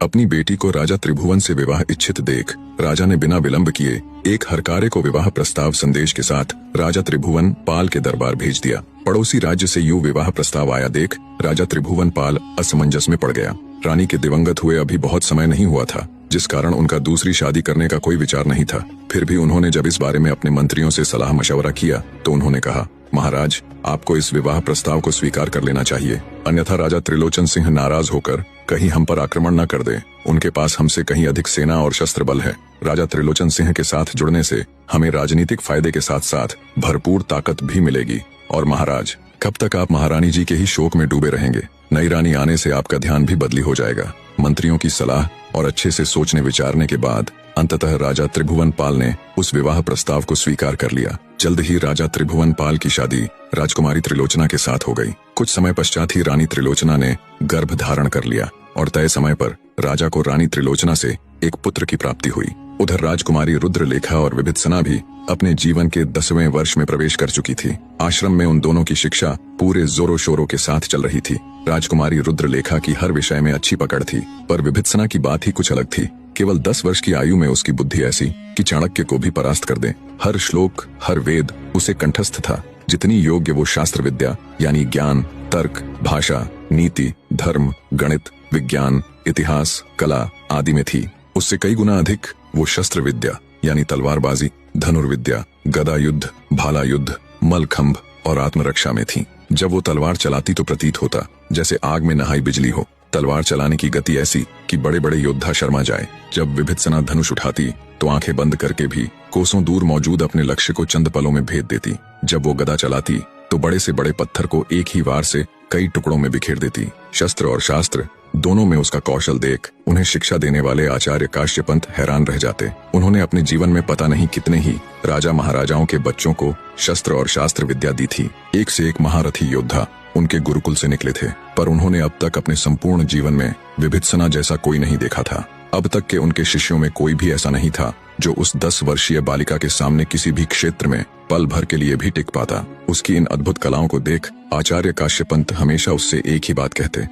अपनी बेटी को राजा त्रिभुवन से विवाह इच्छित देख राजा ने बिना विलंब किए एक हरकारे को विवाह प्रस्ताव संदेश के साथ राजा त्रिभुवन पाल के दरबार भेज दिया। पड़ोसी राज्य से यूं विवाह प्रस्ताव आया देख राजा त्रिभुवन पाल असमंजस में पड़ गया। रानी के दिवंगत हुए अभी बहुत समय नहीं हुआ था, जिस कारण उनका दूसरी शादी करने का कोई विचार नहीं था। फिर भी उन्होंने जब इस बारे में अपने मंत्रियों से सलाह मशवरा किया तो उन्होंने कहा, महाराज, आपको इस विवाह प्रस्ताव को स्वीकार कर लेना चाहिए, अन्यथा राजा त्रिलोचन सिंह नाराज होकर कहीं हम पर आक्रमण न कर दे। उनके पास हमसे कहीं अधिक सेना और शस्त्र बल है। राजा त्रिलोचन सिंह के साथ जुड़ने से हमें राजनीतिक फायदे के साथ साथ भरपूर ताकत भी मिलेगी। और महाराज, कब तक आप महारानी जी के ही शोक में डूबे रहेंगे? नई रानी आने से आपका ध्यान भी बदली हो जाएगा। मंत्रियों की सलाह और अच्छे से सोचने विचारने के बाद अंततः राजा त्रिभुवन पाल ने उस विवाह प्रस्ताव को स्वीकार कर लिया। जल्द ही राजा त्रिभुवन पाल की शादी राजकुमारी त्रिलोचना के साथ हो गई। कुछ समय पश्चात ही रानी त्रिलोचना ने गर्भ धारण कर लिया और तय समय पर राजा को रानी त्रिलोचना से एक पुत्र की प्राप्ति हुई। उधर राजकुमारी रुद्रलेखा और विभीषणा भी अपने जीवन के 10वें वर्ष में प्रवेश कर चुकी थी। आश्रम में उन दोनों की शिक्षा पूरे जोरों शोरों के साथ चल रही थी। राजकुमारी रुद्रलेखा की हर विषय में अच्छी पकड़ थी, पर विभीषणा की बात ही कुछ अलग थी। केवल 10 वर्ष की आयु में उसकी बुद्धि ऐसी कि चाणक्य को भी परास्त कर दे। हर श्लोक, हर वेद उसे कंठस्थ था। जितनी योग्य वो शास्त्र विद्या यानी ज्ञान, तर्क, भाषा, नीति, धर्म, गणित, विज्ञान, इतिहास, कला आदि में थी, उससे कई गुना अधिक वो शस्त्र विद्या यानी तलवारबाजी, धनुर्विद्या, गदा युद्ध, भाला युद्ध, मलखंभ और आत्मरक्षा में थी। जब वो तलवार चलाती तो प्रतीत होता जैसे आग में नहाई बिजली हो। तलवार चलाने की गति ऐसी कि बड़े बड़े योद्धा शर्मा जाए। जब विभीषणा धनुष उठाती तो आंखें बंद करके भी कोसों दूर मौजूद अपने लक्ष्य को चंद पलों में भेद देती। जब वो गदा चलाती तो बड़े से बड़े पत्थर को एक ही वार से कई टुकड़ों में बिखेर देती। शस्त्र और शास्त्र दोनों में उसका कौशल देख उन्हें शिक्षा देने वाले आचार्य काश्यपंत हैरान रह जाते। उन्होंने अपने जीवन में पता नहीं कितने ही राजा महाराजाओं के बच्चों को शस्त्र और शास्त्र विद्या दी थी। एक से एक महारथी योद्धा उनके गुरुकुल से निकले थे, पर उन्होंने अब तक अपने संपूर्ण जीवन में विभीषणा जैसा कोई नहीं देखा था। अब तक के उनके शिष्यों में कोई भी ऐसा नहीं था जो उस 10 वर्षीय बालिका के सामने किसी भी क्षेत्र में पल भर के लिए भी टिक पाता। उसकी इन अद्भुत कलाओं को देख आचार्य काश्यपंत हमेशा उससे एक ही बात कहते,